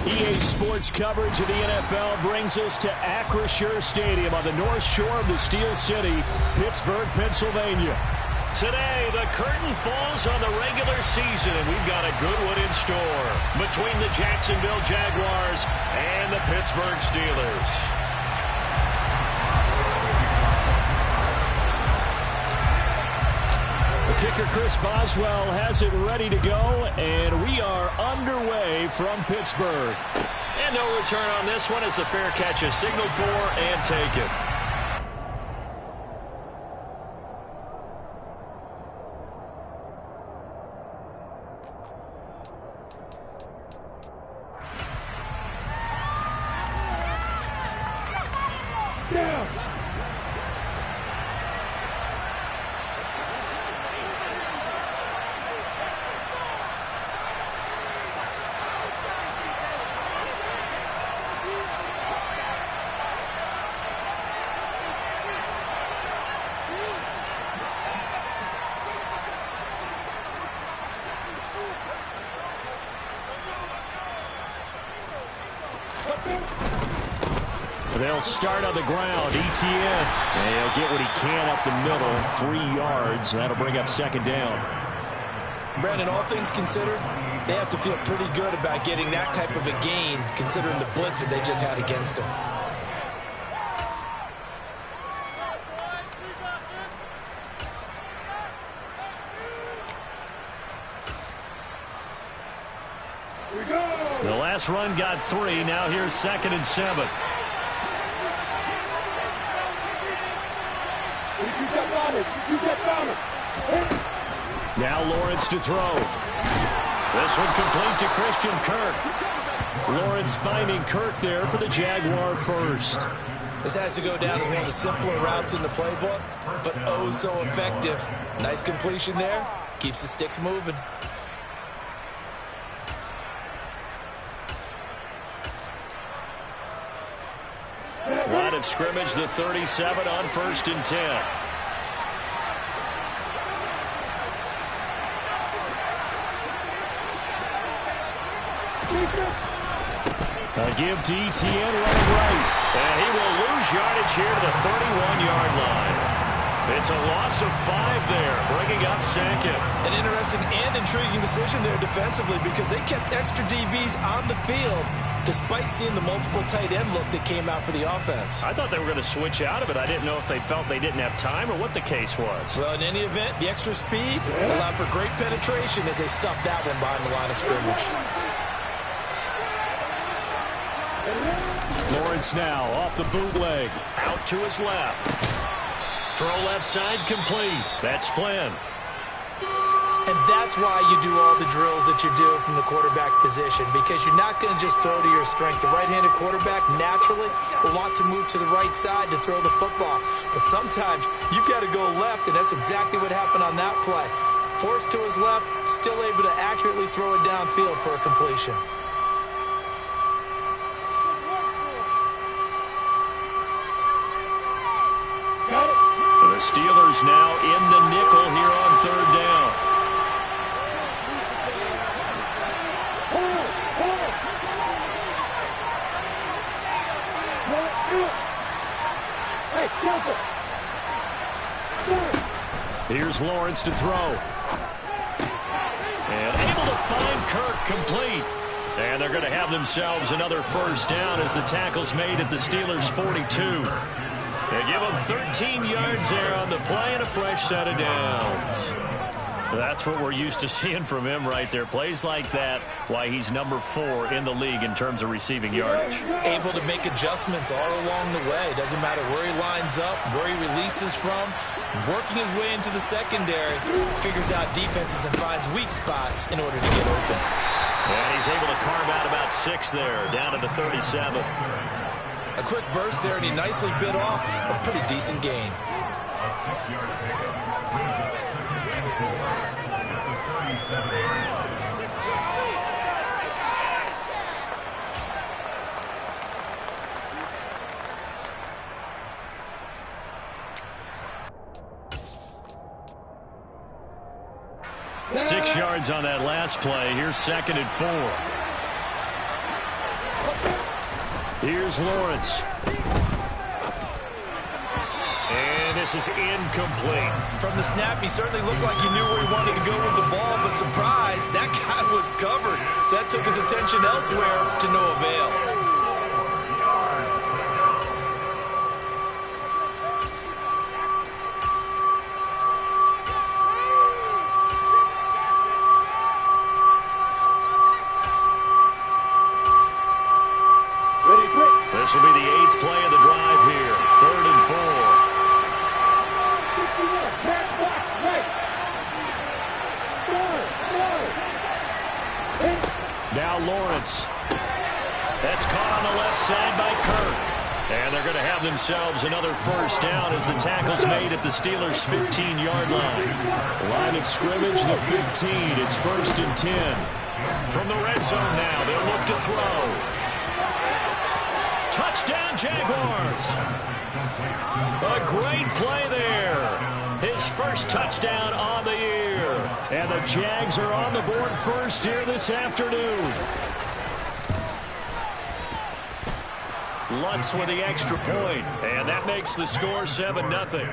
EA Sports coverage of the NFL brings us to Acrisure Stadium on the north shore of the Steel City, Pittsburgh, Pennsylvania. Today, the curtain falls on the regular season, and we've got a good one in store between the Jacksonville Jaguars and the Pittsburgh Steelers. Kicker Chris Boswell has it ready to go, and we are underway from Pittsburgh. And no return on this one as the fair catch is signaled for and taken. They'll start on the ground. Etienne. And he'll get what he can up the middle. 3 yards. That'll bring up second down. Brandon, all things considered, they have to feel pretty good about getting that type of a gain, considering the blitz that they just had against them. The last run got 3. Now here's 2nd and 7. Now Lawrence to throw. This one complete to Christian Kirk. Lawrence finding Kirk there for the Jaguar first. This has to go down as one of the simpler routes in the playbook, but oh so effective. Nice completion there. Keeps the sticks moving. Line of scrimmage, the 37 on 1st and 10. A give to Etienne running right. And he will lose yardage here to the 31-yard line. It's a loss of 5 there, bringing up 2nd. An interesting and intriguing decision there defensively because they kept extra DBs on the field despite seeing the multiple tight end look that came out for the offense. I thought they were going to switch out of it. I didn't know if they felt they didn't have time or what the case was. Well, in any event, the extra speed allowed for great penetration as they stuffed that one behind the line of scrimmage. Lawrence now off the bootleg. Out to his left. Throw left side complete. That's Flynn. And that's why you do all the drills that you do from the quarterback position, because you're not going to just throw to your strength. The right-handed quarterback naturally will want to move to the right side to throw the football. But sometimes you've got to go left, and that's exactly what happened on that play. Forced to his left, still able to accurately throw it downfield for a completion. The Steelers now in the nickel here on 3rd down. Here's Lawrence to throw. And able to find Kirk complete. And they're going to have themselves another 1st down as the tackle's made at the Steelers' 42. They give them 13 yards there on the play and a fresh set of downs. That's what we're used to seeing from him right there. Plays like that, why he's number 4 in the league in terms of receiving yardage. Able to make adjustments all along the way. Doesn't matter where he lines up, where he releases from. Working his way into the secondary, figures out defenses and finds weak spots in order to get open. And he's able to carve out about 6 there, down to the 37. A quick burst there, and he nicely bit off a pretty decent gain. 6 yards on that last play. Here's 2nd and 4. Here's Lawrence. And this is incomplete. From the snap, he certainly looked like he knew where he wanted to go with the ball, but surprise, that guy was covered. So that took his attention elsewhere to no avail. This will be the 8th play of the drive here. 3rd and 4. Now Lawrence. That's caught on the left side by Kirk. And they're going to have themselves another first down as the tackle's made at the Steelers' 15-yard line. Line of scrimmage, the 15. It's 1st and 10. From the red zone now, they'll look to throw. Touchdown, Jaguars. A great play there. His first touchdown on the year. And the Jags are on the board first here this afternoon. Lutz with the extra point. And that makes the score 7-0.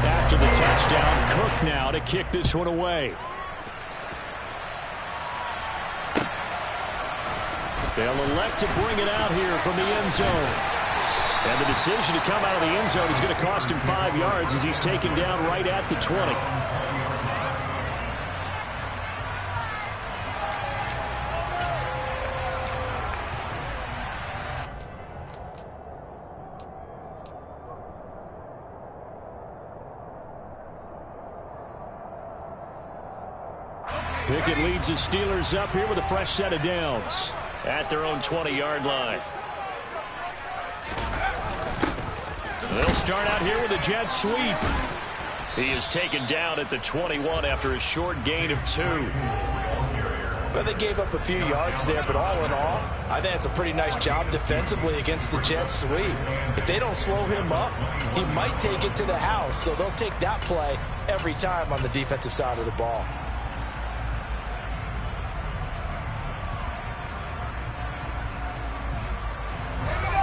After the touchdown, Cook now to kick this one away. They'll elect to bring it out here from the end zone. And the decision to come out of the end zone is going to cost him 5 yards as he's taken down right at the 20. Pickett leads the Steelers up here with a fresh set of downs at their own 20-yard line. They'll start out here with a jet sweep. He is taken down at the 21 after a short gain of 2. Well, they gave up a few yards there, but all in all, I think it's a pretty nice job defensively against the jet sweep. If they don't slow him up, he might take it to the house, so they'll take that play every time on the defensive side of the ball.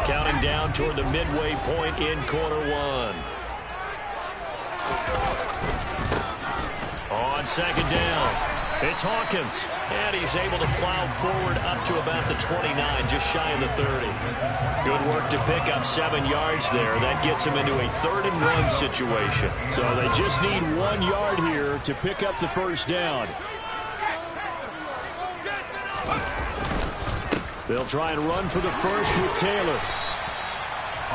Counting down toward the midway point in quarter 1. On 2nd down, it's Hawkins. And he's able to plow forward up to about the 29, just shy of the 30. Good work to pick up 7 yards there. That gets him into a 3rd and 1 situation. So they just need 1 yard here to pick up the first down. They'll try and run for the first with Taylor.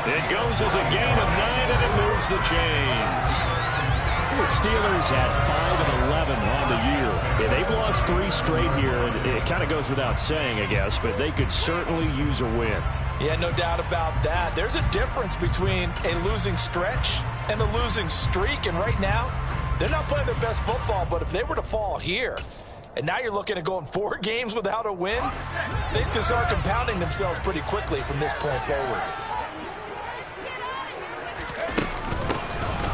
It goes as a gain of 9, and it moves the chains. The Steelers had 5 of 11 on the year. Yeah, they've lost 3 straight here, and it kind of goes without saying, I guess, but they could certainly use a win. Yeah, no doubt about that. There's a difference between a losing stretch and a losing streak, and right now, they're not playing their best football, but if they were to fall here, and now you're looking at going 4 games without a win, things can start compounding themselves pretty quickly from this point forward.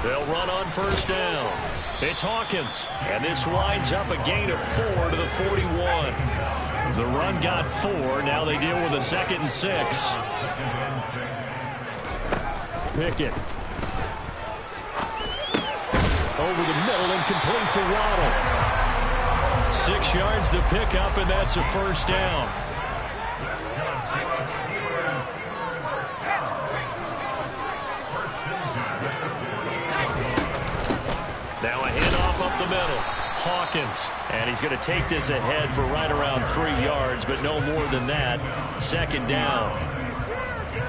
They'll run on first down. It's Hawkins, and this winds up a gain of 4 to the 41. The run got 4. Now they deal with a 2nd and 6. Pickett. Over the middle and complete to Waddle. 6 yards to pick up, and that's a first down. Now a handoff up the middle. Hawkins. And he's going to take this ahead for right around 3 yards, but no more than that. 2nd down.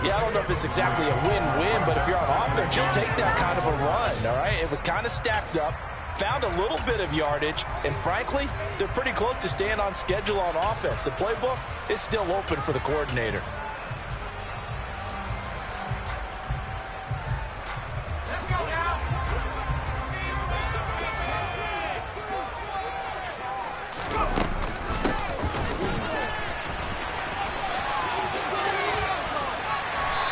Yeah, I don't know if it's exactly a win-win, but if you're on offense, you'll take that kind of a run, all right? It was kind of stacked up, found a little bit of yardage, and frankly, they're pretty close to staying on schedule on offense. The playbook is still open for the coordinator.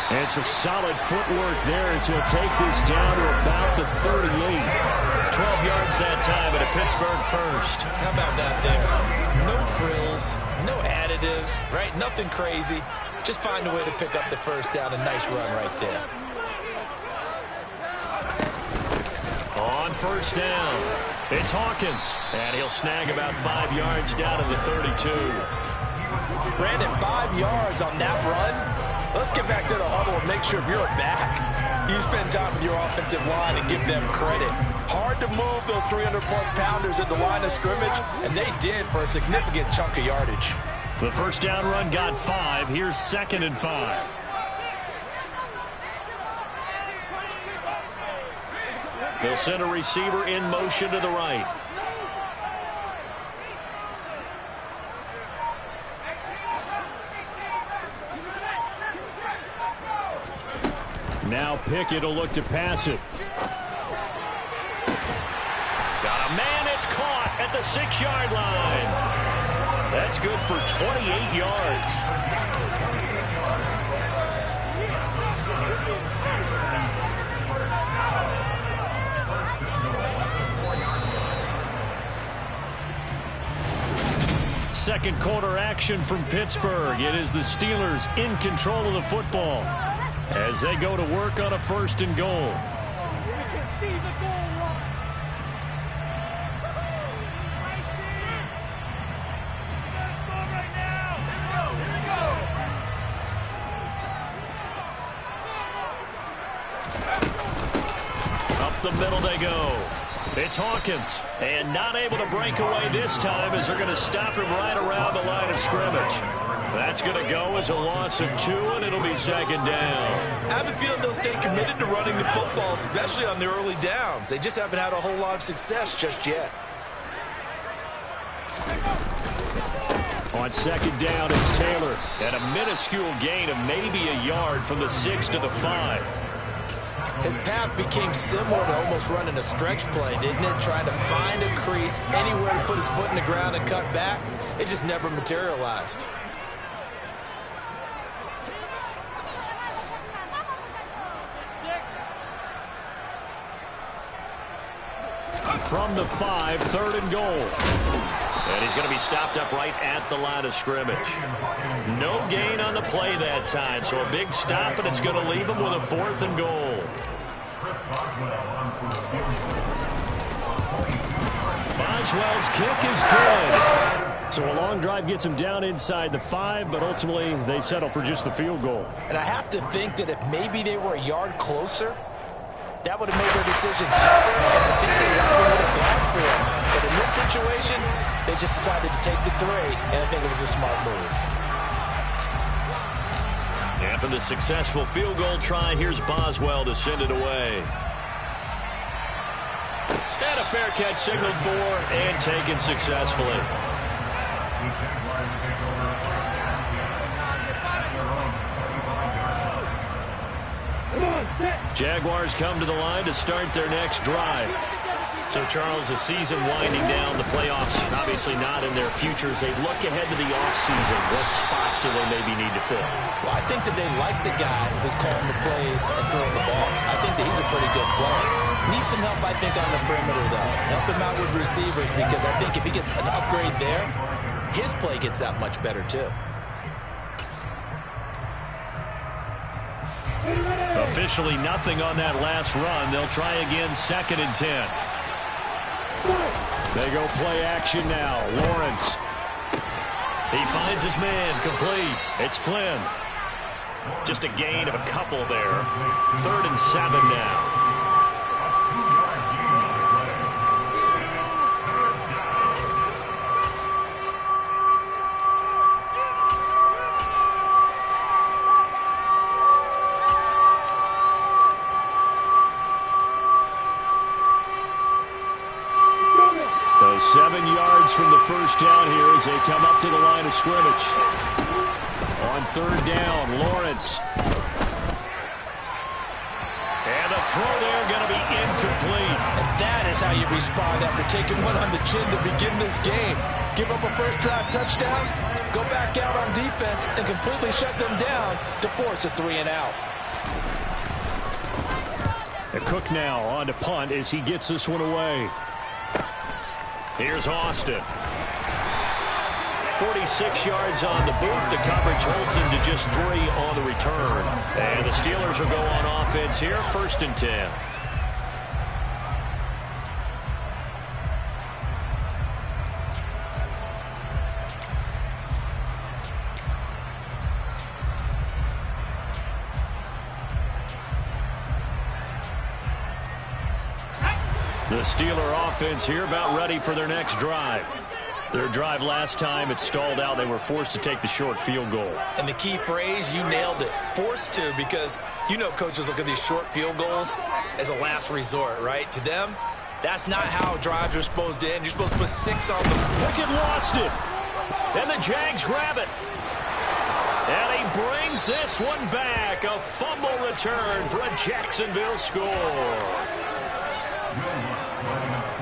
And some solid footwork there as he'll take this down to about the 38. 12 yards yards that time at a Pittsburgh first. How about that there? No frills, no additives, right? Nothing crazy. Just find a way to pick up the first down. A nice run right there. On first down, it's Hawkins. And he'll snag about 5 yards down to the 32. Brandon, 5 yards on that run. Let's get back to the huddle and make sure you're back. You spend time with your offensive line and give them credit. Hard to move those 300-plus pounders at the line of scrimmage, and they did for a significant chunk of yardage. The first down run got 5. Here's 2nd and 5. They'll send a receiver in motion to the right. Now Pickett will look to pass it. Got a man, it's caught at the 6-yard line. That's good for 28 yards. Second quarter action from Pittsburgh. It is the Steelers in control of the football as they go to work on a 1st and goal. Up the middle they go. It's Hawkins, and not able to break away this time as they're going to stop him right around the line of scrimmage. That's going to go as a loss of 2, and it'll be 2nd down. I have a feeling they'll stay committed to running the football, especially on their early downs. They just haven't had a whole lot of success just yet. On 2nd down, it's Taylor, and a minuscule gain of maybe a yard from the 6 to the 5. His path became similar to almost running a stretch play, didn't it? Trying to find a crease, anywhere to put his foot in the ground and cut back. It just never materialized. From the 5, 3rd and goal. And he's going to be stopped up right at the line of scrimmage. No gain on the play that time, so a big stop, and it's going to leave him with a 4th and goal. Boswell's kick is good. So a long drive gets him down inside the 5, but ultimately they settle for just the field goal. And I have to think that if maybe they were a yard closer, that would have made their decision tougher, and I think they would have gone for it. But in this situation, they just decided to take the 3, and I think it was a smart move. After the successful field goal try, here's Boswell to send it away. And a fair catch signaled for and taken successfully. Jaguars come to the line to start their next drive. So, Charles, the season winding down, the playoffs obviously not in their futures. They look ahead to the offseason. What spots do they maybe need to fill? Well, I think that they like the guy who's calling the plays and throwing the ball. I think that he's a pretty good player. Needs some help, I think, on the perimeter, though. Help him out with receivers, because I think if he gets an upgrade there, his play gets that much better, too. Officially nothing on that last run. They'll try again, 2nd and 10. They go play action now. Lawrence. He finds his man, complete. It's Flynn. Just a gain of a couple there. 3rd and 7 now. So 7 yards from the first down here as they come up to the line of scrimmage. On 3rd down, Lawrence. And the throw there going to be incomplete. And that is how you respond after taking one on the chin to begin this game. Give up a first drive touchdown, go back out on defense, and completely shut them down to force a 3 and out. Cook now on to punt as he gets this one away. Here's Austin. 46 yards on the boot. The coverage holds him to just 3 on the return. And the Steelers will go on offense here, 1st and 10. The Steeler offense here about ready for their next drive. Their drive last time, it stalled out. They were forced to take the short field goal. And the key phrase, you nailed it, forced to, because you know coaches look at these short field goals as a last resort, right? To them, that's not how drives are supposed to end. You're supposed to put 6 on them. Pickett lost it. And the Jags grab it. And he brings this one back. A fumble return for a Jacksonville score.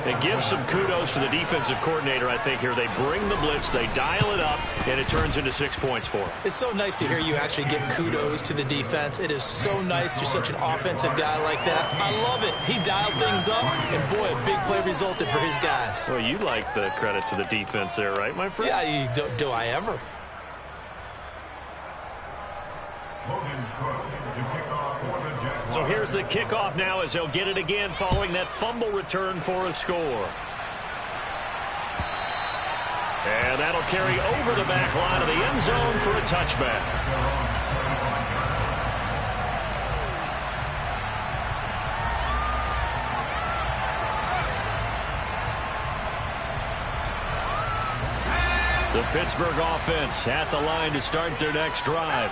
It gives some kudos to the defensive coordinator, I think, here. They bring the blitz, they dial it up, and it turns into 6 points for them. It's so nice to hear you actually give kudos to the defense. It is so nice. You're such an offensive guy like that. I love it. He dialed things up, and boy, a big play resulted for his guys. Well, you like the credit to the defense there, right, my friend? Yeah, do I ever? So here's the kickoff now as he'll get it again following that fumble return for a score. And that'll carry over the back line of the end zone for a touchback. The Pittsburgh offense at the line to start their next drive.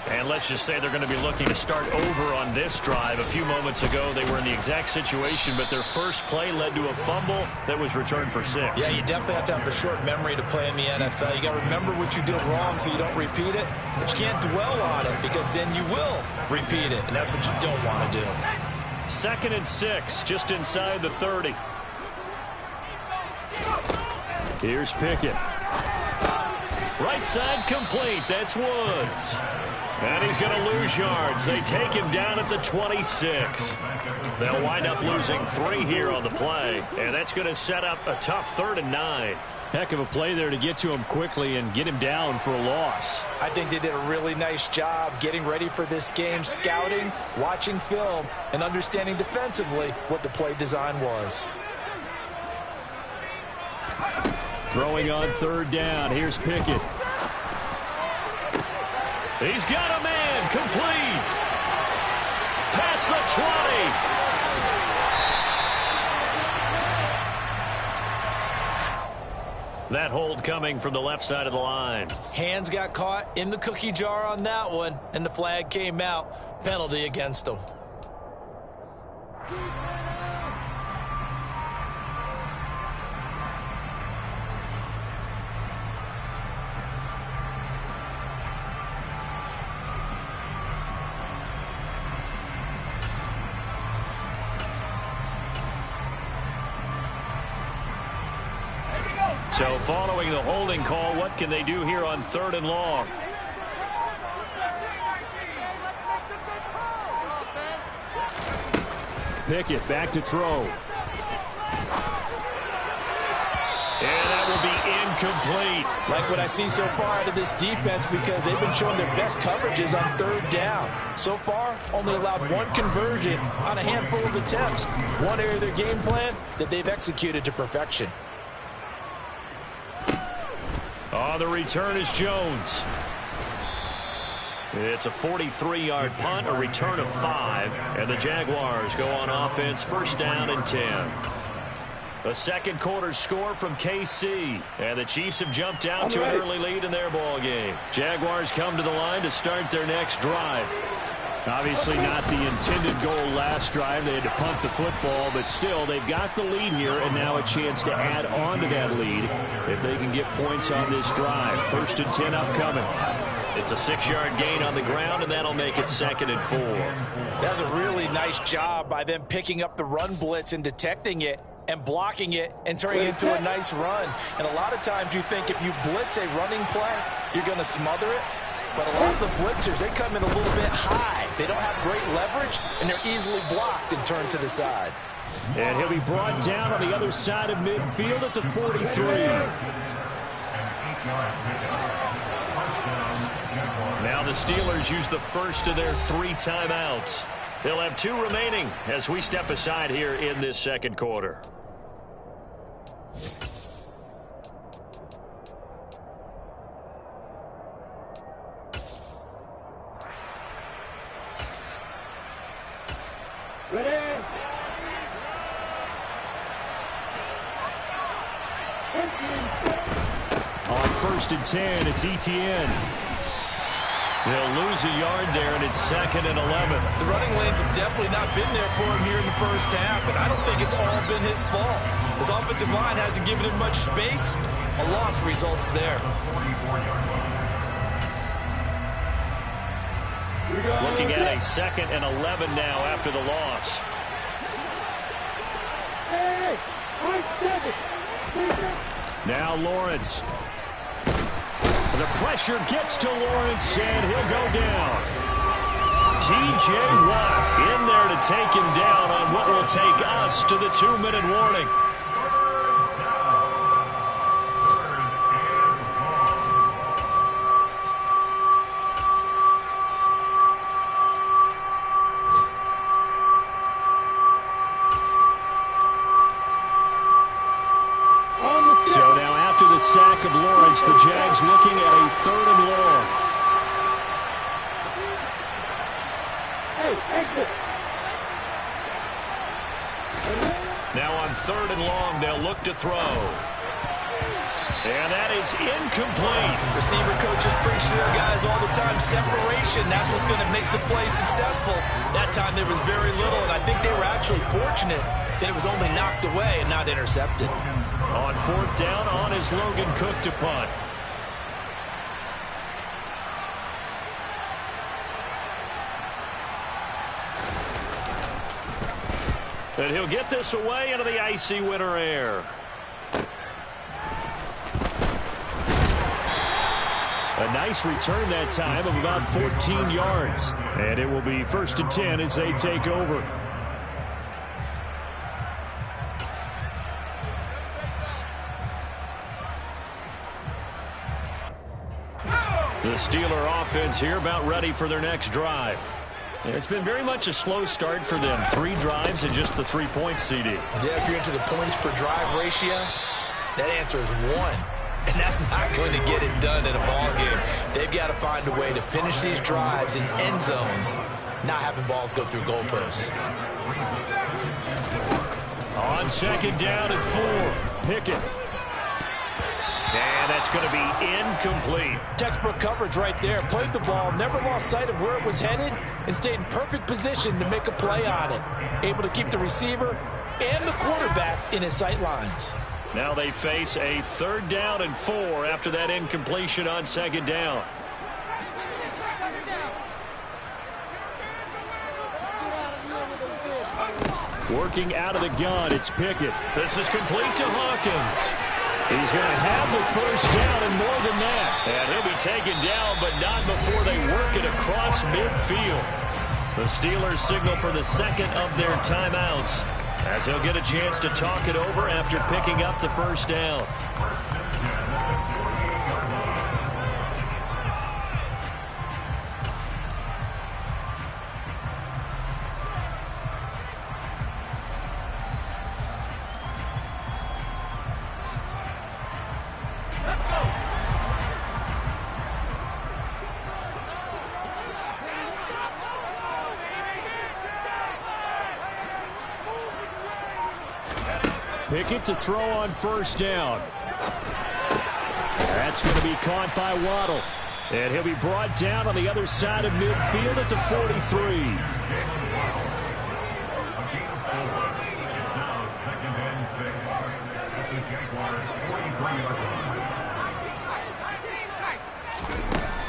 And let's just say they're going to be looking to start over on this drive. A few moments ago, they were in the exact situation, but their first play led to a fumble that was returned for 6. Yeah, you definitely have to have the short memory to play in the NFL. You got to remember what you did wrong so you don't repeat it, but you can't dwell on it because then you will repeat it, and that's what you don't want to do. 2nd and 6, just inside the 30. Here's Pickett. Right side complete. That's Woods. And he's going to lose yards. They take him down at the 26. They'll wind up losing 3 here on the play. And that's going to set up a tough 3rd and 9. Heck of a play there to get to him quickly and get him down for a loss. I think they did a really nice job getting ready for this game, scouting, watching film, and understanding defensively what the play design was. Throwing on 3rd down. Here's Pickett. He's got a man. Complete. Past the 20. That hold coming from the left side of the line. Hands got caught in the cookie jar on that one, and the flag came out. Penalty against him. So following the holding call, what can they do here on 3rd and long? Pickett back to throw. And that will be incomplete. Like what I see so far out of this defense because they've been showing their best coverages on 3rd down. So far, only allowed 1 conversion on a handful of attempts. One area of their game plan that they've executed to perfection. On the return is Jones. It's a 43-yard punt, a return of 5, and the Jaguars go on offense, 1st down and 10. A second quarter score from KC, and the Chiefs have jumped out to an early lead in their ball game. Jaguars come to the line to start their next drive. Obviously not the intended goal last drive. They had to punt the football, but still they've got the lead here and now a chance to add on to that lead if they can get points on this drive. 1st and 10 upcoming. It's a 6-yard gain on the ground, and that'll make it 2nd and 4. That's a really nice job by them picking up the run blitz and detecting it and blocking it and turning it into a nice run. And a lot of times you think if you blitz a running play, you're going to smother it. But a lot of the blitzers, they come in a little bit high. They don't have great leverage, and they're easily blocked and turned to the side. And he'll be brought down on the other side of midfield at the 43. Now the Steelers use the first of their 3 timeouts. They'll have 2 remaining as we step aside here in this second quarter. On 1st and 10, it's ETN. They'll lose a yard there, and it's 2nd and 11. The running lanes have definitely not been there for him here in the first half, and I don't think it's all been his fault. His offensive line hasn't given him much space. A loss results there. Looking at a 2nd and 11 now after the loss. Now Lawrence. The pressure gets to Lawrence, and he'll go down. T.J. Watt in there to take him down on what will take us to the 2-minute warning. So now after the sack of Lawrence, the Jags looking at a 3rd and long. Now on 3rd and long, they'll look to throw. And that is incomplete. Receiver coaches preach to their guys all the time. Separation, that's what's going to make the play successful. That time there was very little, and I think they were actually fortunate that it was only knocked away and not intercepted. On 4th down, on is Logan Cook to punt. And he'll get this away into the icy winter air. A nice return that time of about 14 yards. And it will be 1st and 10 as they take over. The Steeler offense here about ready for their next drive. It's been very much a slow start for them. 3 drives and just the 3 points, CD. Yeah, if you're into the points per drive ratio, that answer is 1. And that's not going to get it done in a ball game. They've got to find a way to finish these drives in end zones, not having balls go through goalposts. On 2nd down and 4, Pickett. And that's going to be incomplete. Textbook coverage right there. Played the ball, never lost sight of where it was headed, and stayed in perfect position to make a play on it. Able to keep the receiver and the quarterback in his sight lines. Now they face a 3rd down and 4 after that incompletion on 2nd down. Working out of the gun, it's Pickett. This is complete to Hawkins. He's going to have the 1st down and more than that. And he'll be taken down, but not before they work it across midfield. The Steelers signal for the 2nd of their timeouts, as he'll get a chance to talk it over after picking up the 1st down. Pickett to throw on 1st down. That's going to be caught by Waddle. And he'll be brought down on the other side of midfield at the 43.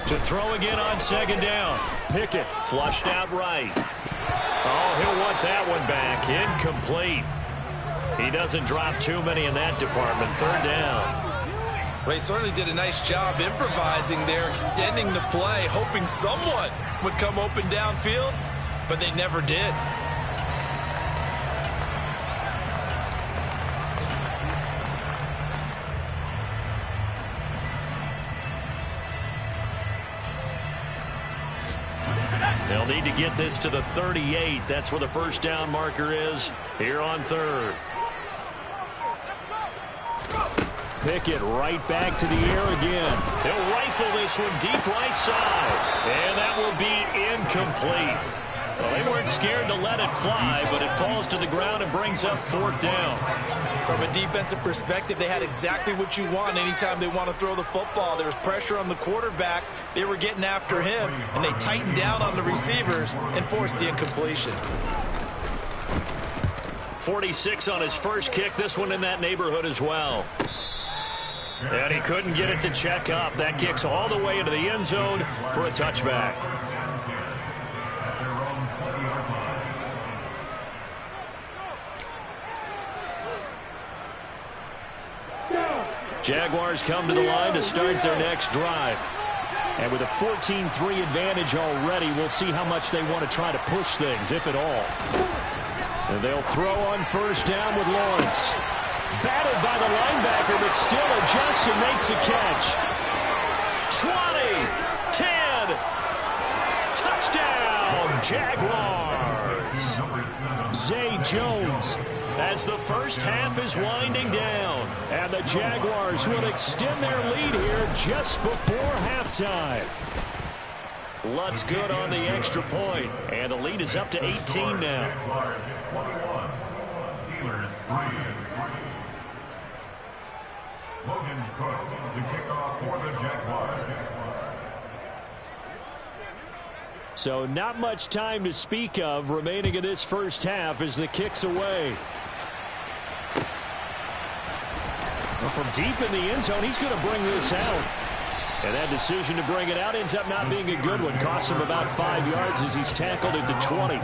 To throw again on 2nd down. Pickett flushed out right. Oh, he'll want that one back. Incomplete. He doesn't drop too many in that department. 3rd down. Well, he certainly did a nice job improvising there, extending the play, hoping someone would come open downfield, but they never did. They'll need to get this to the 38. That's where the first down marker is here on third. Pickett right back to the air again. He'll rifle this one deep right side. And that will be incomplete. Well, they weren't scared to let it fly, but it falls to the ground and brings up fourth down. From a defensive perspective, they had exactly what you want anytime they want to throw the football. There was pressure on the quarterback. They were getting after him, and they tightened down on the receivers and forced the incompletion. 46 on his first kick. This one in that neighborhood as well. And he couldn't get it to check up. That kicks all the way into the end zone for a touchback. Jaguars come to the line to start their next drive. And with a 14-3 advantage already, we'll see how much they want to try to push things, if at all. And they'll throw on first down with Lawrence. Battled by the linebacker, but still adjusts and makes the catch. 20, 10, touchdown, Jaguars. Zay Jones, as the first half is winding down. And the Jaguars will extend their lead here just before halftime. Lutz good on the extra point, and the lead is up to 18 now. So not much time to speak of remaining in this first half as the kick's away. Well, from deep in the end zone, he's going to bring this out. And that decision to bring it out ends up not being a good one. Costs him about 5 yards as he's tackled at the 20.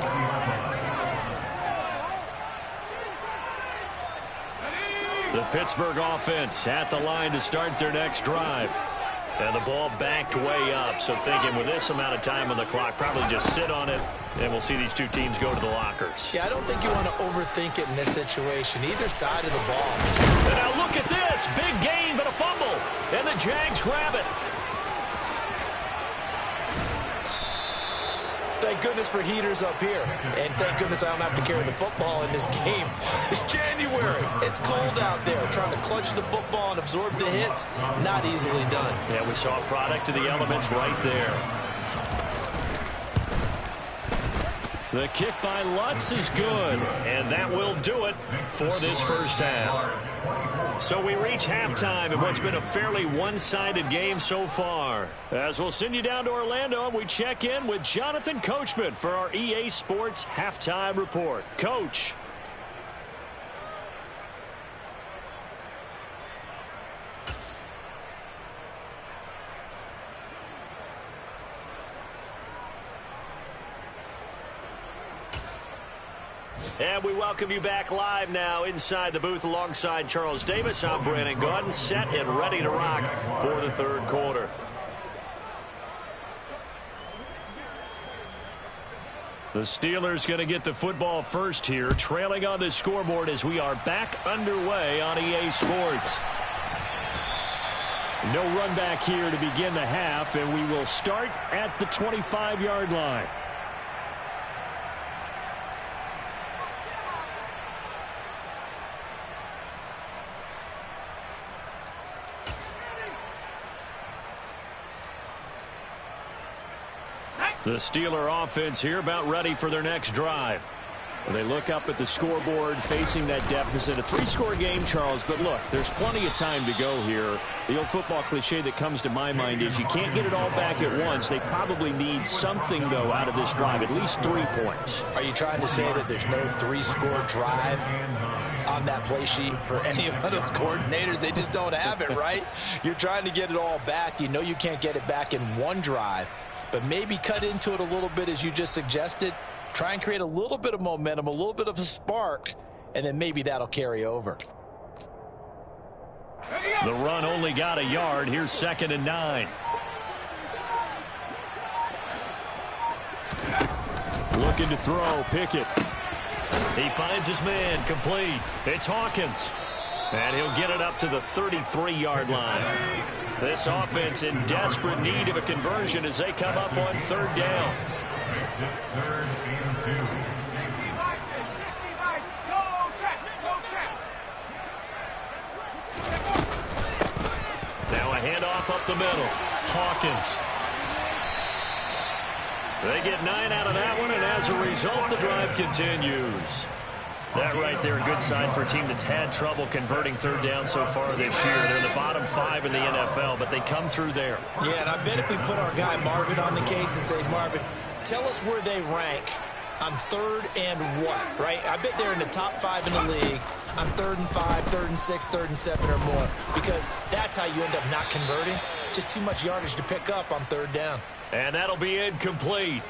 The Pittsburgh offense at the line to start their next drive. And the ball backed way up. So thinking with this amount of time on the clock, probably just sit on it, and we'll see these two teams go to the lockers. Yeah, I don't think you want to overthink it in this situation, either side of the ball. And now look at this. Big gain, but a fumble. And the Jags grab it. Thank goodness for heaters up here. And thank goodness I don't have to carry the football in this game. It's January. It's cold out there. Trying to clutch the football and absorb the hits, not easily done. Yeah, we saw a product of the elements right there. The kick by Lutz is good, and that will do it for this first half. So we reach halftime in what's been a fairly one-sided game so far. As we'll send you down to Orlando, and we check in with Jonathan Coachman for our EA Sports Halftime Report. Coach. And we welcome you back live now inside the booth alongside Charles Davis. I'm Brandon Gaudin, set and ready to rock for the third quarter. The Steelers going to get the football first here, trailing on the scoreboard as we are back underway on EA Sports. No run back here to begin the half, and we will start at the 25-yard line. The Steeler offense here about ready for their next drive. They look up at the scoreboard facing that deficit. A three-score game, Charles, but look, there's plenty of time to go here. The old football cliche that comes to my mind is you can't get it all back at once. They probably need something, though, out of this drive, at least 3 points. Are you trying to say that there's no three-score drive on that play sheet for any of those coordinators? They just don't have it, right? You're trying to get it all back. You know you can't get it back in one drive. But maybe cut into it a little bit as you just suggested. Try and create a little bit of momentum, a little bit of a spark, and then maybe that'll carry over. The run only got a yard. Here's 2nd and 9. Looking to throw, Pickett. He finds his man, complete. It's Hawkins. And he'll get it up to the 33-yard line. This offense in desperate need of a conversion as they come up on 3rd down. Third and 2. Now a handoff up the middle. Hawkins. They get 9 out of that one, and as a result, the drive continues. That right there, a good sign for a team that's had trouble converting third down so far this year. They're in the bottom 5 in the NFL, but they come through there. Yeah, and I bet if we put our guy Marvin on the case and say, Marvin, tell us where they rank on third and what, right? I bet they're in the top 5 in the league on 3rd and 5, 3rd and 6, 3rd and 7 or more, because that's how you end up not converting. Just too much yardage to pick up on third down. And that'll be incomplete.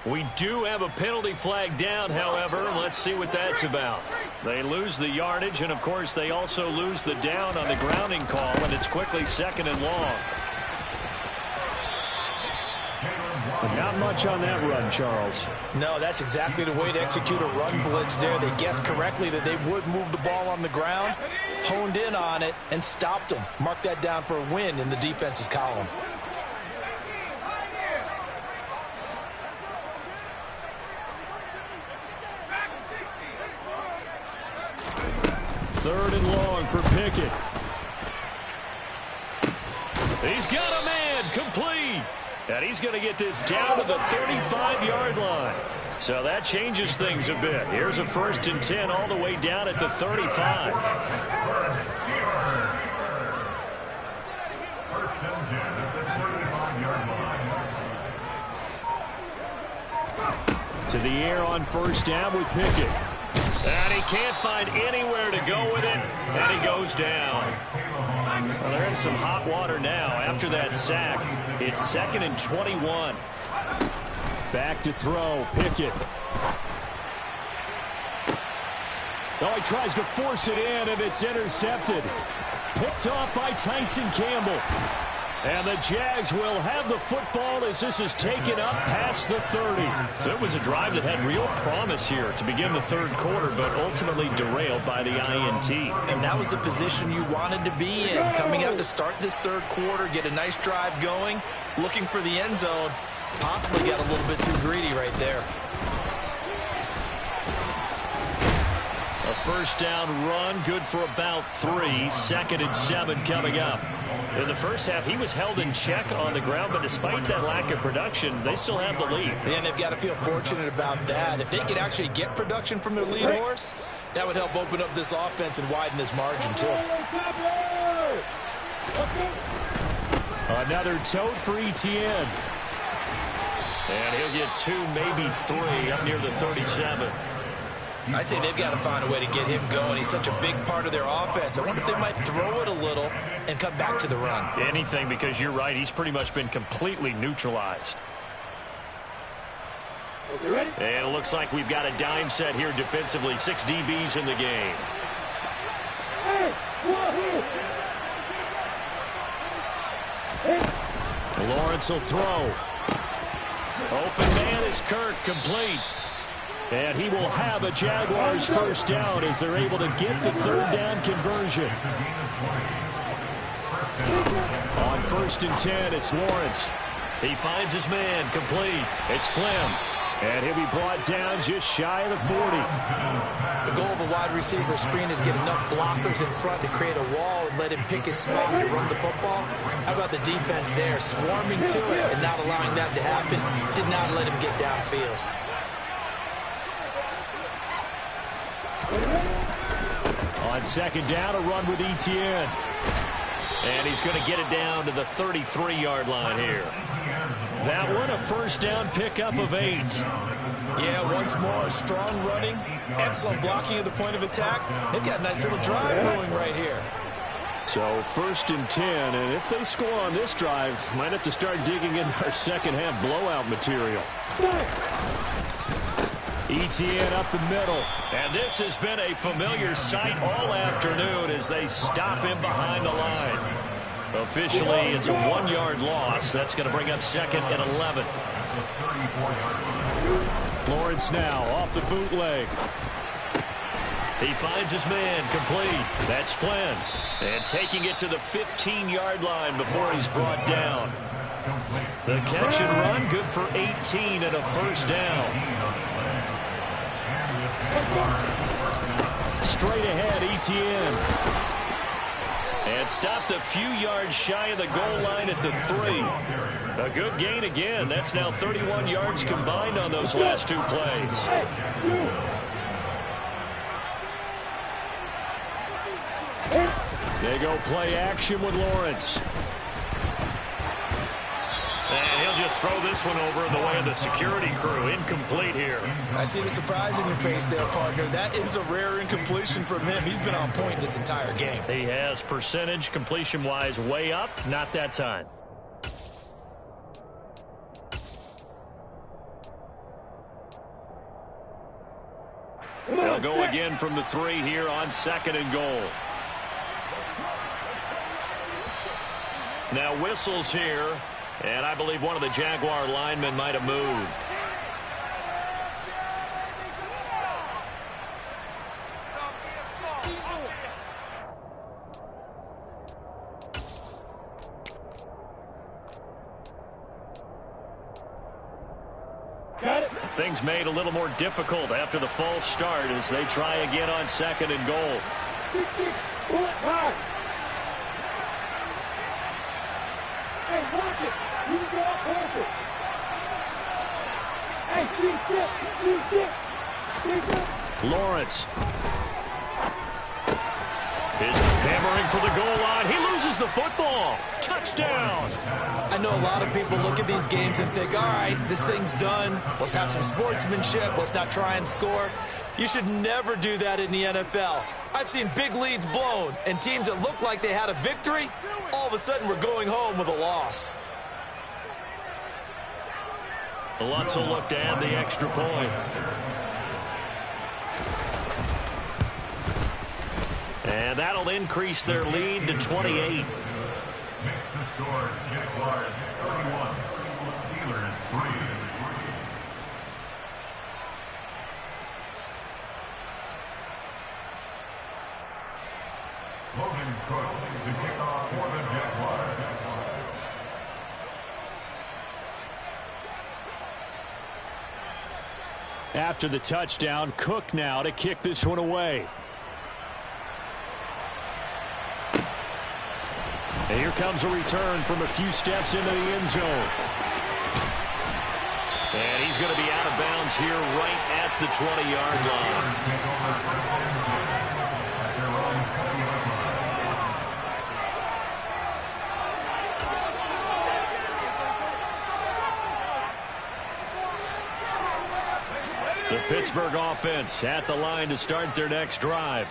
We do have a penalty flag down, however. Let's see what that's about. They lose the yardage, and, of course, they also lose the down on the grounding call, and it's quickly 2nd and long. Not much on that run, Charles. No, that's exactly the way to execute a run blitz there. They guessed correctly that they would move the ball on the ground, honed in on it, and stopped them. Mark that down for a win in the defense's column. Third and long for Pickett. He's got a man, complete. And he's going to get this down to the 35-yard line. So that changes things a bit. Here's a 1st and 10 all the way down at the 35. To the air on 1st down with Pickett. And he can't find anywhere to go with it, and he goes down. Well, they're in some hot water now. After that sack, it's 2nd and 21. Back to throw, Pickett. Oh, he tries to force it in, and it's intercepted. Picked off by Tyson Campbell. And the Jags will have the football as this is taken up past the 30. So it was a drive that had real promise here to begin the third quarter, but ultimately derailed by the INT. And that was the position you wanted to be in. Coming out to start this third quarter, get a nice drive going, looking for the end zone. Possibly got a little bit too greedy right there. A 1st down run, good for about 3. 2nd and 7 coming up. In the first half, he was held in check on the ground, but despite that lack of production, they still have the lead. And they've got to feel fortunate about that. If they could actually get production from their lead horse, that would help open up this offense and widen this margin, too. Another tote for Etienne. And he'll get 2, maybe 3, up near the 37. I'd say they've got to find a way to get him going. He's such a big part of their offense. I wonder if they might throw it a little and come back to the run. Anything, because you're right. He's pretty much been completely neutralized. And it looks like we've got a dime set here defensively. 6 DBs in the game. Lawrence will throw. Open man is Kirk, complete. And he will have a Jaguars 1st down as they're able to get the 3rd down conversion. On 1st and 10, it's Lawrence. He finds his man, complete. It's Flynn. And he'll be brought down just shy of the 40. The goal of a wide receiver screen is get enough blockers in front to create a wall and let him pick his spot to run the football. How about the defense there, swarming to it and not allowing that to happen? Did not let him get downfield. On 2nd down, a run with Etienne. And he's going to get it down to the 33-yard line here. That one, a 1st down pickup of 8. Yeah, once more, strong running, excellent blocking at the point of attack. They've got a nice little drive brewing right here. So 1st and 10, and if they score on this drive, might have to start digging in our second half blowout material. Etienne up the middle. And this has been a familiar sight all afternoon as they stop him behind the line. Officially, it's a 1-yard loss. That's going to bring up 2nd and 11. Lawrence now off the bootleg. He finds his man, complete. That's Flynn. And taking it to the 15-yard line before he's brought down. The catch and run, good for 18 and a first down. Straight ahead, ETN. And stopped a few yards shy of the goal line at the 3. A good gain again. That's now 31 yards combined on those last 2 plays. They go play action with Lawrence. And he'll just throw this one over in the way of the security crew. Incomplete here. I see the surprise in your face there, partner. That is a rare incompletion from him. He's been on point this entire game. He has percentage completion-wise way up. Not that time. They'll go again from the 3 here on 2nd and goal. Now whistles here, and I believe one of the Jaguar linemen might have moved. Things made a little more difficult after the false start as they try again on 2nd and goal. Lawrence is hammering for the goal line. He loses the football. Touchdown. I know a lot of people look at these games and think, all right, this thing's done. Let's have some sportsmanship. Let's not try and score. You should never do that in the NFL. I've seen big leads blown, and teams that looked like they had a victory, all of a sudden were going home with a loss. Lutz will look to add the extra point. And that'll increase their lead to 28. After the touchdown, Cook now to kick this one away. And here comes a return from a few steps into the end zone. And he's going to be out of bounds here right at the 20-yard line. The Pittsburgh offense at the line to start their next drive.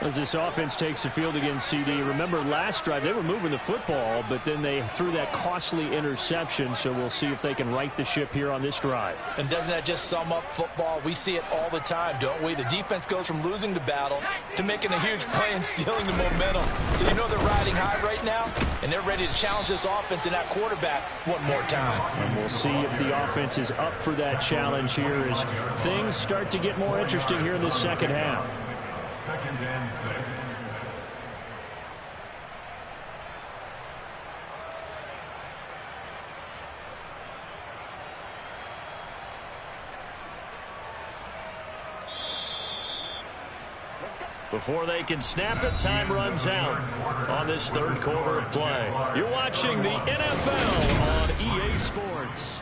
As this offense takes the field against CD, remember last drive they were moving the football, but then they threw that costly interception, so we'll see if they can right the ship here on this drive. And doesn't that just sum up football? We see it all the time, don't we? The defense goes from losing the battle to making a huge play and stealing the momentum. So you know they're riding high right now, and they're ready to challenge this offense and that quarterback one more time. And we'll see if the offense is up for that challenge here as things start to get more interesting here in the second half. 2nd and 6. Before they can snap it, time runs out on this third quarter of play. You're watching the NFL on EA Sports.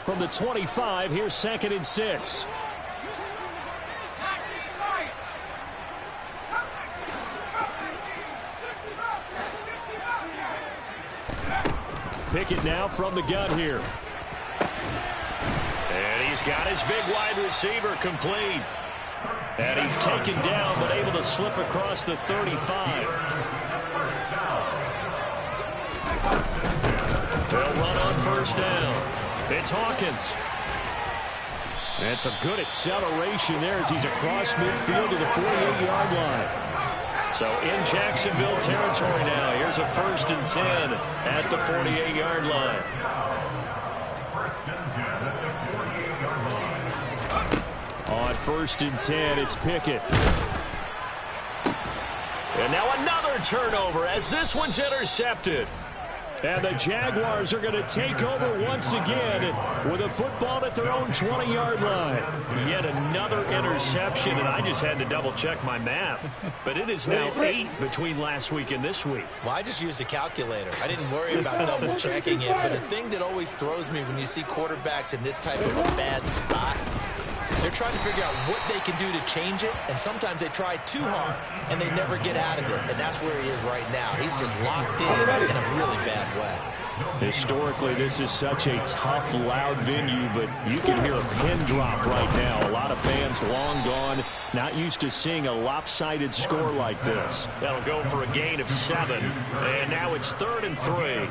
From the 25, here's 2nd and 6. Pickett now from the gun here. And he's got his big wide receiver complete. And he's taken down but able to slip across the 35. They'll run on first down. It's Hawkins. And some good acceleration there as he's across midfield to the 48-yard line. So in Jacksonville territory now. Here's a 1st and 10 at the 48-yard line. On 1st and 10, it's Pickett. And now another turnover as this one's intercepted. And the Jaguars are going to take over once again with a football at their own 20-yard line. Yet another interception, and I just had to double-check my math. But it is now 8 between last week and this week. Well, I just used a calculator. I didn't worry about double-checking it. But the thing that always throws me when you see quarterbacks in this type of a bad spot, they're trying to figure out what they can do to change it, and sometimes they try too hard, and they never get out of it, and that's where he is right now. He's just locked in a really bad way. Historically, this is such a tough, loud venue, but you can hear a pin drop right now. A lot of fans long gone, not used to seeing a lopsided score like this. That'll go for a gain of 7, and now it's 3rd and 3.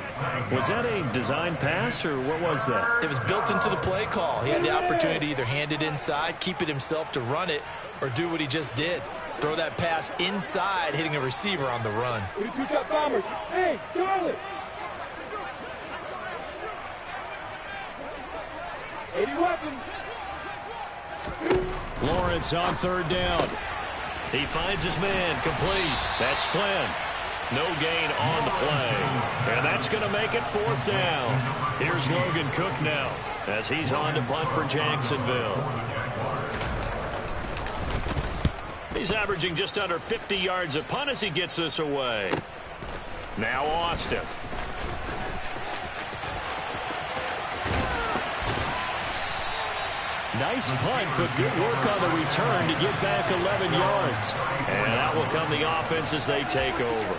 Was that a design pass, or what was that? It was built into the play call. He had the opportunity to either hand it inside, keep it himself to run it, or do what he just did. Throw that pass inside, hitting a receiver on the run. Hey, Charlie! 80 weapons. Lawrence on 3rd down. He finds his man, complete. That's Flynn. No gain on the play. And that's going to make it 4th down. Here's Logan Cook now as he's on to punt for Jacksonville. He's averaging just under 50 yards a punt as he gets this away. Now Austin. Nice punt, but good work on the return to get back 11 yards. And out will come the offense as they take over.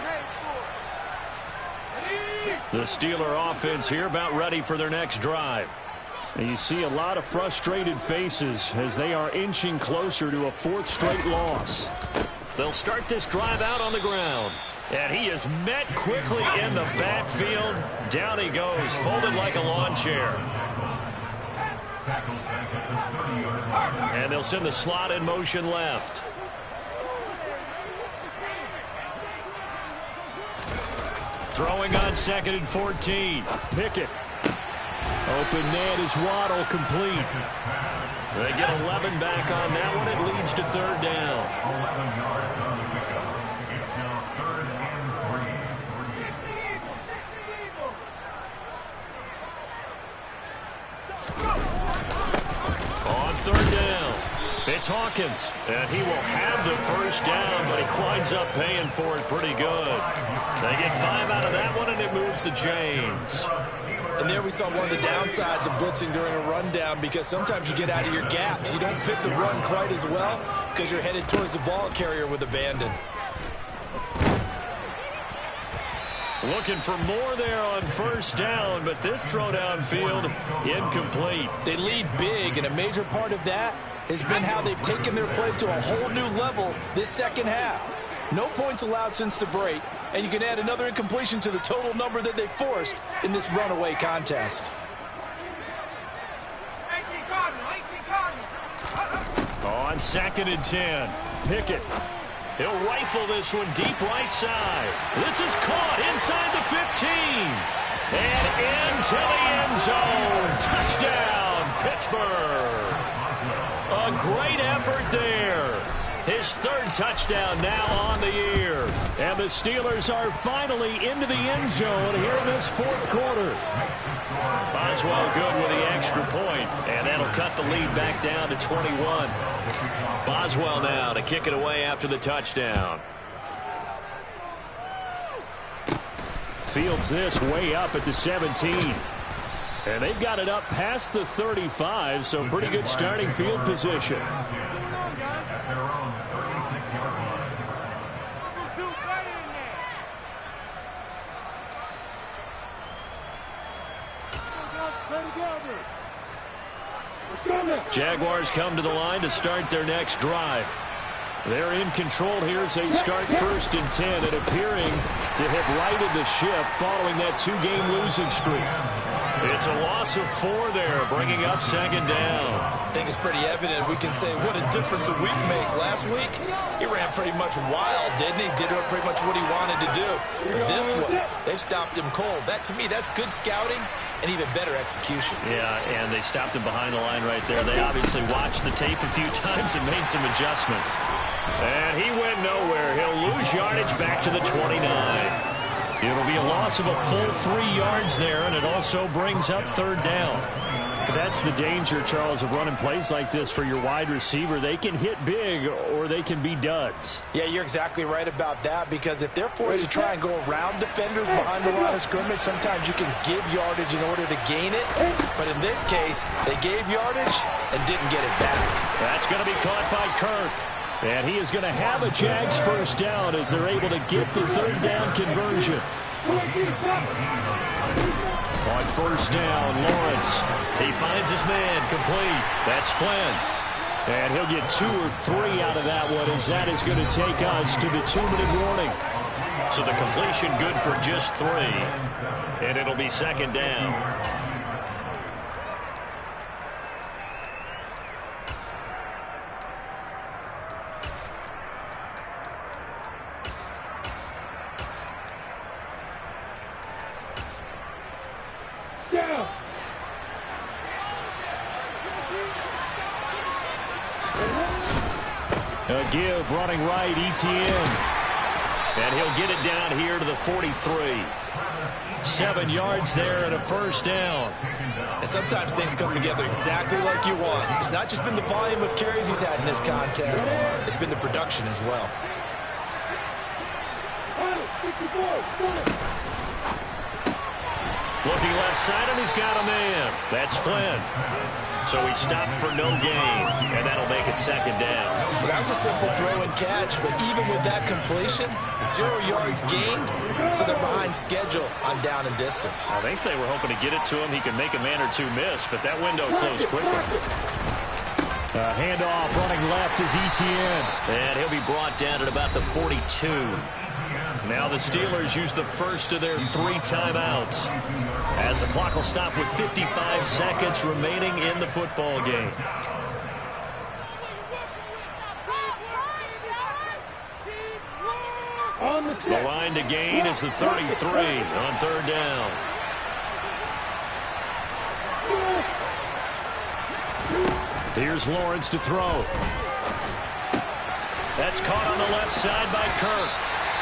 The Steeler offense here about ready for their next drive. And you see a lot of frustrated faces as they are inching closer to a 4th straight loss. They'll start this drive out on the ground. And he is met quickly in the backfield. Down he goes, folded like a lawn chair. And they'll send the slot in motion left. Throwing on 2nd and 14. Pickett. Open man is Waddle, complete. They get 11 back on that one. It leads to 3rd down. 11 yards on the pickup. It's now 3rd and 3. On 3rd down, it's Hawkins, and he will have the 1st down, but he winds up paying for it pretty good. They get 5 out of that one, and it moves the chains. And there we saw one of the downsides of blitzing during a rundown, because sometimes you get out of your gaps. You don't fit the run quite as well because you're headed towards the ball carrier with abandon. Looking for more there on 1st down, but this throw downfield incomplete. They lead big, and a major part of that has been how they've taken their play to a whole new level this 2nd half. No points allowed since the break, and you can add another incompletion to the total number that they forced in this runaway contest. On 2nd and 10, Pickett. He'll rifle this one deep right side. This is caught inside the 15. And into the end zone. Touchdown, Pittsburgh. A great effort there. His 3rd touchdown now on the year. And the Steelers are finally into the end zone here in this 4th quarter. Boswell good with the extra point, and that'll cut the lead back down to 21. Boswell now to kick it away after the touchdown. Fields this way up at the 17. And they've got it up past the 35, so pretty good starting field position. At their own 36-yard line. Jaguars come to the line to start their next drive. They're in control here as they start 1st and 10 and appearing to have righted the ship following that 2-game losing streak. It's a loss of 4 there, bringing up second down. I think it's pretty evident. We can say what a difference a week makes. Last week, he ran pretty much wild, didn't he? Did pretty much what he wanted to do. But this one, they've stopped him cold. That, to me, that's good scouting and even better execution. Yeah, and they stopped him behind the line right there. They obviously watched the tape a few times and made some adjustments. And he went nowhere. He'll lose yardage back to the 29. It'll be a loss of a full 3 yards there, and it also brings up third down. That's the danger, Charles, of running plays like this for your wide receiver. They can hit big or they can be duds. Yeah, you're exactly right about that, because if they're forced to try and go around defenders behind the line of scrimmage, sometimes you can give yardage in order to gain it. But in this case, they gave yardage and didn't get it back. That's going to be caught by Kirk. And he is going to have a Jags first down as they're able to get the third down conversion. On first down, Lawrence. He finds his man, complete. That's Flynn. And he'll get 2 or 3 out of that one, as that is going to take us to the 2-minute warning. So the completion good for just 3. And it'll be second down. A give, running right, ETN. And he'll get it down here to the 43. 7 yards there and a first down. And sometimes things come together exactly like you want. It's not just been the volume of carries he's had in this contest. It's been the production as well. Looking left side, and he's got a man. That's Flynn. So he stopped for no gain, and that'll make it second down. Well, that was a simple throw and catch, but even with that completion, 0 yards gained, so they're behind schedule on down and distance. I think they were hoping to get it to him. He could make a man or 2 miss, but that window closed quickly. Handoff running left is ETN. And he'll be brought down at about the 42. Now the Steelers use the first of their 3 timeouts, as the clock will stop with 55 seconds remaining in the football game. The line to gain is the 33 on third down. Here's Lawrence to throw. That's caught on the left side by Kirk.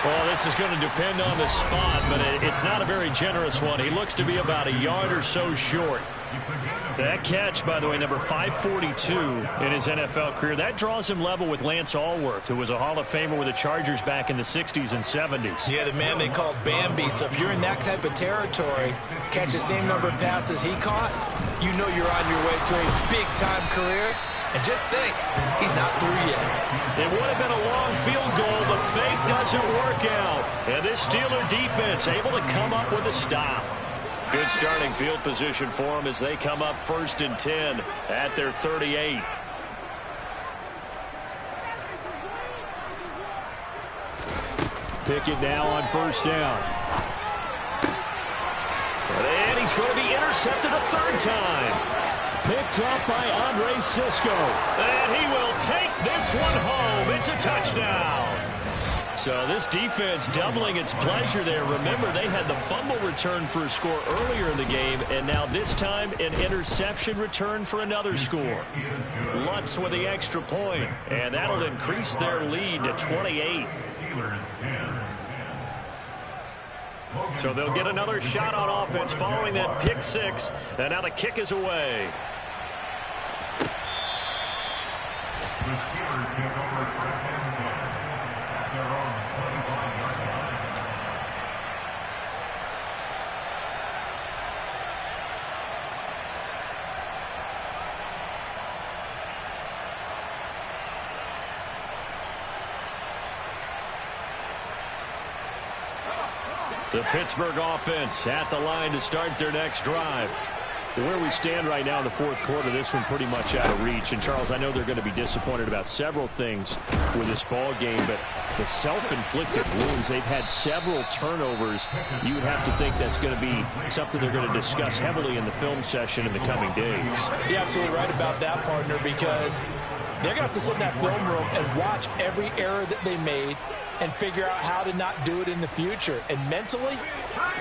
Well, this is going to depend on the spot, but it's not a very generous one. He looks to be about a yard or so short. That catch, by the way, number 542 in his NFL career, that draws him level with Lance Allworth, who was a Hall of Famer with the Chargers back in the 60s and 70s. Yeah, the man they called Bambi. So if you're in that type of territory, catch the same number of passes he caught, you know you're on your way to a big-time career. And just think, he's not through yet. It would have been a long field goal. The fake doesn't work out. And this Steeler defense able to come up with a stop. Good starting field position for them as they come up 1st and 10 at their 38. Pickett now on first down. And he's going to be intercepted a 3rd time. Picked up by Andre Sisco. And he will take this one home. It's a touchdown. So this defense doubling its pleasure there. Remember, they had the fumble return for a score earlier in the game, and now this time an interception return for another score. Lutz with the extra point, and that'll increase their lead to 28. So they'll get another shot on offense following that pick 6, and now the kick is away. The Steelers take over 1st and 10 at their own 25-yard line. The Pittsburgh offense at the line to start their next drive. Where we stand right now in the fourth quarter, this one pretty much out of reach. And, Charles, I know they're going to be disappointed about several things with this ball game, but the self-inflicted wounds, they've had several turnovers. You would have to think that's going to be something they're going to discuss heavily in the film session in the coming days. You're absolutely right about that, partner, because they're going to have to sit in that film room and watch every error that they made and figure out how to not do it in the future. And mentally,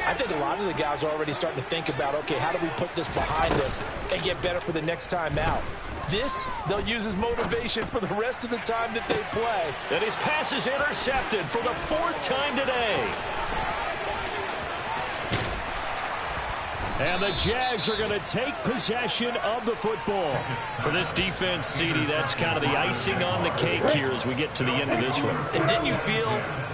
I think a lot of the guys are already starting to think about, okay, how do we put this behind us and get better for the next time out? This, they'll use as motivation for the rest of the time that they play. And his pass is intercepted for the fourth time today. And the Jags are going to take possession of the football. For this defense, CD, that's kind of the icing on the cake here as we get to the end of this one. And didn't you feel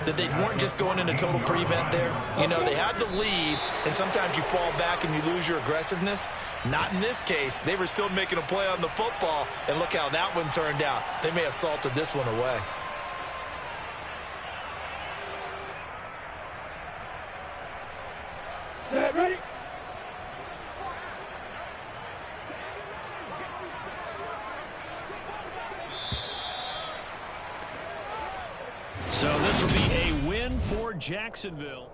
that they weren't just going into total prevent there? You know, they had the lead, and sometimes you fall back and you lose your aggressiveness. Not in this case. They were still making a play on the football, and look how that one turned out. They may have salted this one away. Set, ready? So this will be a win for Jacksonville.